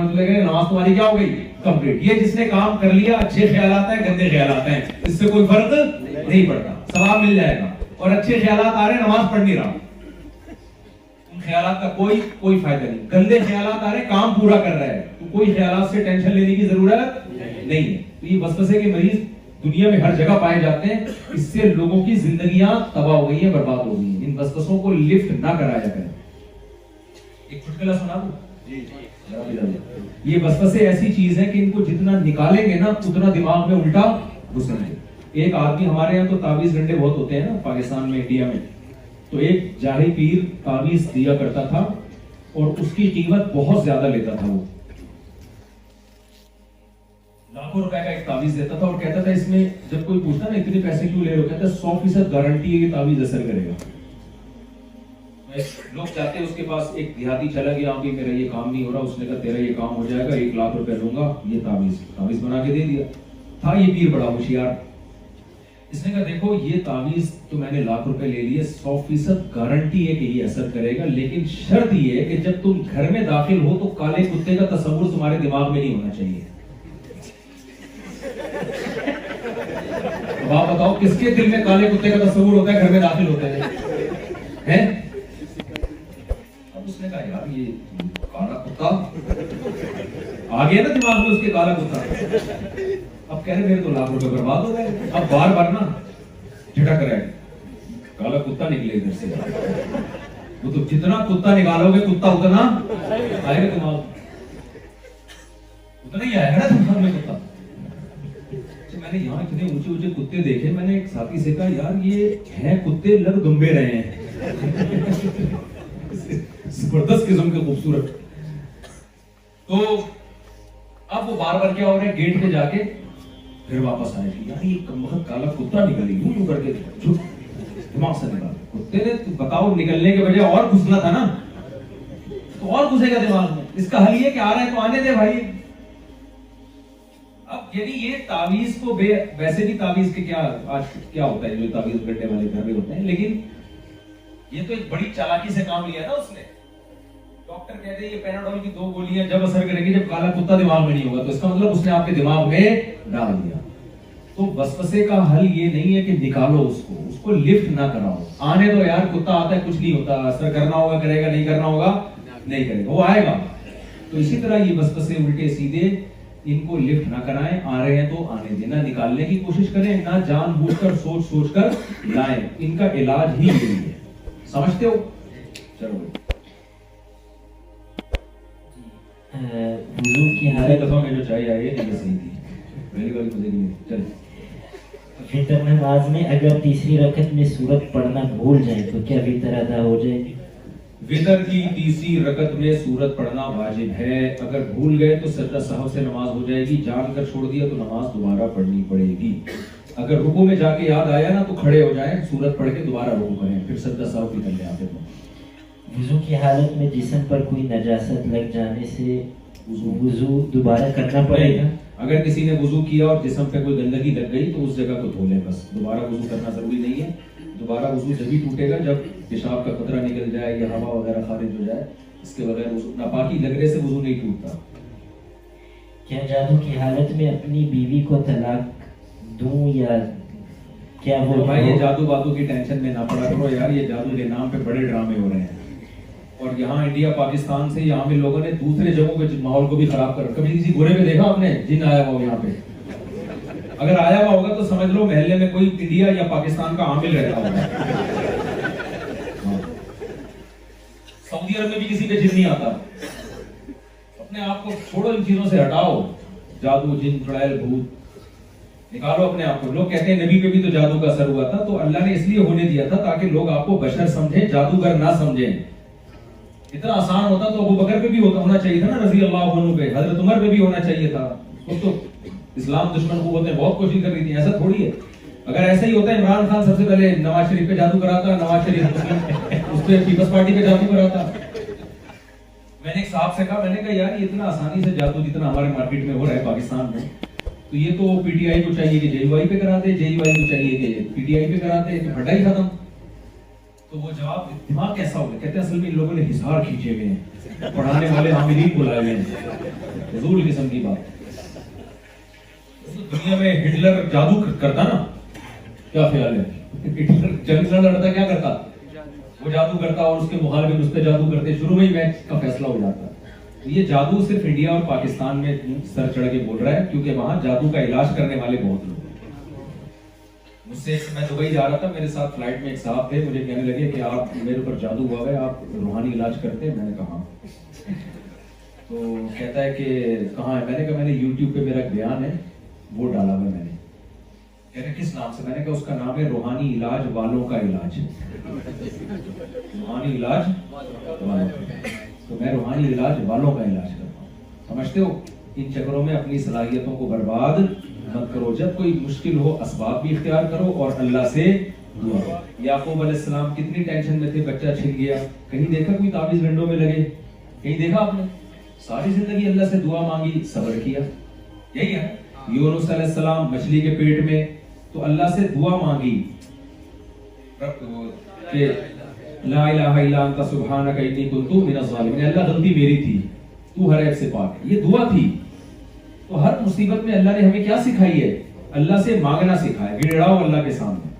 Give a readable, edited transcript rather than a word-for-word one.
नमाज तुम्हारी क्या हो गई? कंप्लीट। ये जिसने काम कर लिया, अच्छे ख्यालात हैं, गंदे ख्यालात हैं, इससे कोई फर्क नहीं पड़ता, सवाब मिल जाएगा। और अच्छे ख्यालात आ रहे, नमाज पढ़ नहीं रहा, उन ख्यालात का कोई फायदा नहीं। गंदे ख्यालात आ रहे, काम पूरा कर रहा है, तो कोई ख्यालात से टेंशन लेने की जरूरत नहीं है। तो ये वसवसे के मरीज दुनिया में हर जगह पाए जाते हैं। इससे लोगों की जिंदगियां तबाह हो गई हैं, बर्बाद हो गई हैं। इन वसवसों को लिफ्ट ना कराया करें। एक चुटकुला सुना दूं? ये वसवसे ऐसी चीज है कि इनको जितना निकालेंगे ना, उतना दिमाग में उल्टा घुसेंगे। एक आदमी, हमारे यहाँ तो तावीज डंडे बहुत होते हैं ना पाकिस्तान में, इंडिया में, तो एक जाहिर पीर तावीज दिया करता था और उसकी कीमत बहुत ज्यादा लेता था। वो लाखों रुपए का एक तावीज देता था और कहता था, इसमें जब कोई पूछता ना इतने पैसे क्यों ले रहे हो, कहता 100% गारंटी है कि तावीज असर करेगा। लोग जाते हैं उसके पास, एक देहाती चला गया, अभी मेरा ये काम नहीं हो रहा, उसने कहा तेरा ये काम हो जाएगा, 1 लाख रुपए लूंगा, ये तावीज बना के दे दिया। था ये पीर बड़ा होशियार, इसने कहा देखो ये तावीज तो मैंने लाख रुपए ले लिए, 100% गारंटी है कि ये असर करेगा, लेकिन शर्त ये है कि जब तुम घर में दाखिल हो तो काले कुत्ते का तस्वुर तुम्हारे दिमाग में नहीं होना चाहिए। तो आप बताओ किसके दिल में काले कुत्ते का तस्वुर होता है घर में दाखिल होते हैं? अब उसने कहा यार ये काला कुत्ता आ गया ना दिमाग में उसके, काला कुत्ता। अब कह रहे मेरे तो लाख रुपए बर्बाद हो गए। अब बार बार ना झटक रहे, काला कुत्ता निकले इधर से। वो तो जितना कुत्ता निकालोगे कुत्ता उतना आएगा दिमाग, उतना ही आएगा ना दिमाग में कुत्ता। मैंने यहाँ इतने ऊंचे ऊंचे कुत्ते देखे, मैंने एक साथी से कहा यार ये हैं कुत्ते, लग गंभे रहे हैं। जबरदस्त किस्म के खूबसूरत। तो अब वो बार बार क्या हो रहा है, गेट पे जाके फिर वापस आए कि यार ये कमबख्त काला कुत्ता निकली, यूं करके दिमाग से निकाल। कुत्ते ने तो बताओ निकलने के बजाय और घुसना था ना, तो और घुसेगा दिमाग में। इसका हल ये कि आ रहा है तो आने दे भाई। अब यदि ये तावीज को वैसे भी तावीज के आज क्या होता है, जो तावीज गड्ढे वाले घर में होते हैं, लेकिन ये तो एक बड़ी चालाकी से काम लिया ना उसने। डॉक्टर कहते हैं ये पैराडोल की 2 गोलियां जब असर करेंगी जब काला कुत्ता दिमाग में नहीं होगा, तो इसका मतलब उसने आपके दिमाग में डाल दिया। तो वसवसे का हल ये नहीं है कि निकालो उसको लिफ्ट ना कराओ, आने दो यार, कुत्ता आता है कुछ नहीं होता, असर करना होगा करेगा, नहीं करना होगा नहीं करेगा, वो आएगा। तो इसी तरह ये वसवसे उल्टे सीधे, इनको लिफ्ट ना कराएं, आ रहे हैं तो आने देना, निकालने की कोशिश करें ना, जानबूझकर सोच कर लाएं। इनका इलाज ही यही है, समझते हो? चलो वुजू की हालत में जो चाहिए आई है सही थी, पहली वाली मुझे नहीं। चल वितर नमाज में अगर तीसरी रकत में सूरत पढ़ना भूल जाए तो क्या वितर अदा हो जाएगी? वितर की तीसरी रकत में सूरत पढ़ना वाजिब है। अगर भूल गए तो सजदा सहव से नमाज हो जाएगी, जानकर छोड़ दिया तो नमाज दोबारा पढ़नी पड़ेगी। अगर रुकू में जाके याद आया ना तो खड़े हो जाएं, सूरत पढ़ के दोबारा रुकू करें, फिर सजदा सहव भी कर लें। आप वुजू की हालत में जिस्म पर कोई नजासत लग जाने से वुजू दोबारा करना पड़ेगा? अगर किसी ने वुजू किया और जिस्म पे कोई गंदगी लग गई तो उस जगह को धो लें, बस दोबारा वुजू करना जरूरी नहीं है। दोबारा वुजू जब भी टूटेगा जब पेशाब का कतरा निकल जाए या हवा वगैरह खारिज हो जाए, इसके बगैर नापाकी लगने से वुजू नहीं टूटता। क्या जादू की हालत में अपनी बीवी को तलाक दूं या क्या? वो भाई ये जादू बादू की टेंशन में ना पड़ा करो यार, ये जादू के नाम पे बड़े ड्रामे हो रहे हैं। और यहाँ इंडिया पाकिस्तान से यहाँ पे लोगों ने दूसरे जगहों पे माहौल को भी खराब कर। कभी किसी गोरे में देखा आपने जिन आया हुआ यहाँ पे? अगर आया हुआ होगा तो समझ लो महल्ले में कोई इंडिया या पाकिस्तान का आमिल रहता होगा। सऊदी अरब में भी किसी पे जिन नहीं आता। अपने आप को छोड़ो, इन चीजों से हटाओ, जादू जिन चुड़ैल भूत निकालो अपने आप को। लोग कहते हैं नबी पे भी तो जादू का असर हुआ था, तो अल्लाह ने इसलिए होने दिया था ताकि लोग आपको बशर समझें, जादूगर ना समझें। इतना आसान होता तो अबू बकर पे भी होना चाहिए था ना, रजी अल्लाह अन्हु पे, हजरत उमर पे भी होना चाहिए था। तो इस्लाम दुश्मन कुव्वतें बहुत कोशिश कर रही थी, ऐसा थोड़ी है। अगर ऐसा ही होता इमरान खान सबसे पहले नवाज शरीफ पे जादू कराता, नवाज शरीफ उस पे पीपल्स पार्टी पे जादू कराता। मैंने एक साहब से कहा, मैंने कहा यार ये इतना आसानी से जादू जितना हमारे मार्केट में हो रहा है पाकिस्तान में, तो ये तो पीटीआई को चाहिए कि जेयूआई पे करा दे, जेयूआई को चाहिए कि पीटीआई पे करा दे, तो फटा ही खत्म। तो वो जवाब, दिमाग कैसा हो गया? कहते हैं असल में इन लोगों ने हिसार खींचे हुए हैं, पढ़ाने वाले आमिलीन बुलाए हुए हैं। फजूल किस्म की बात। तो दुनिया में हिटलर जादू करता ना, क्या ख्याल है? हिटलर जंग लड़ता, क्या करता? वो जादू करता और उसके मुखालिफ उस पर जादू करते, शुरू में ही मैच का फैसला हो जाता। तो ये जादू सिर्फ इंडिया और पाकिस्तान में सर चढ़ के बोल रहा है, क्योंकि वहां जादू का इलाज करने वाले बहुत लोग हैं। मुझसे मैं दुबई जा रहा था, मेरे साथ फ्लाइट में एक साहब थे, मुझे कहने लगे कि आप, मेरे ऊपर जादू हुआ है, आप रूहानी इलाज करते हैं? मैंने कहा तो कहता है कि कहाँ है? मैंने कहा मैंने यूट्यूब पे मेरा एक बयान है, वो डाला हुआ मैंने। कह रहे किस नाम से? मैंने कहा उसका नाम है रूहानी इलाज वालों का इलाज। रूहानी इलाज वालों का। तो मैं रूहानी इलाज वालों का इलाज करता हूँ। समझते हो? इन चक्करों में अपनी सलाहियतों को बर्बाद मत करो। जब कोई मुश्किल हो, असबाब भी इख्तियार करो और अल्लाह से दुआ करो। याकूब अलैहिस्सलाम कितनी टेंशन में थे, बच्चा छिन गया, कहीं देखा कोई ताबीज विंडो में लगे? कहीं देखा आपने? सारी जिंदगी अल्लाह से दुआ मांगी, सब्र किया। यही है। यूनुस अलैहिस्सलाम मछली के पेट में, तो अल्लाह से दुआ मांगी कि ला इलाहा इल्ला अंता सुब्हानका इन्नी कुन्तु मिनज़ ज़ालिमीन। अल्लाह गलती मेरी थी, तू हर ऐप से पाक है। ये दुआ थी। तो हर मुसीबत में अल्लाह ने हमें क्या सिखाई है? अल्लाह से मांगना सिखाया। गिड़गिड़ाओ अल्लाह के सामने।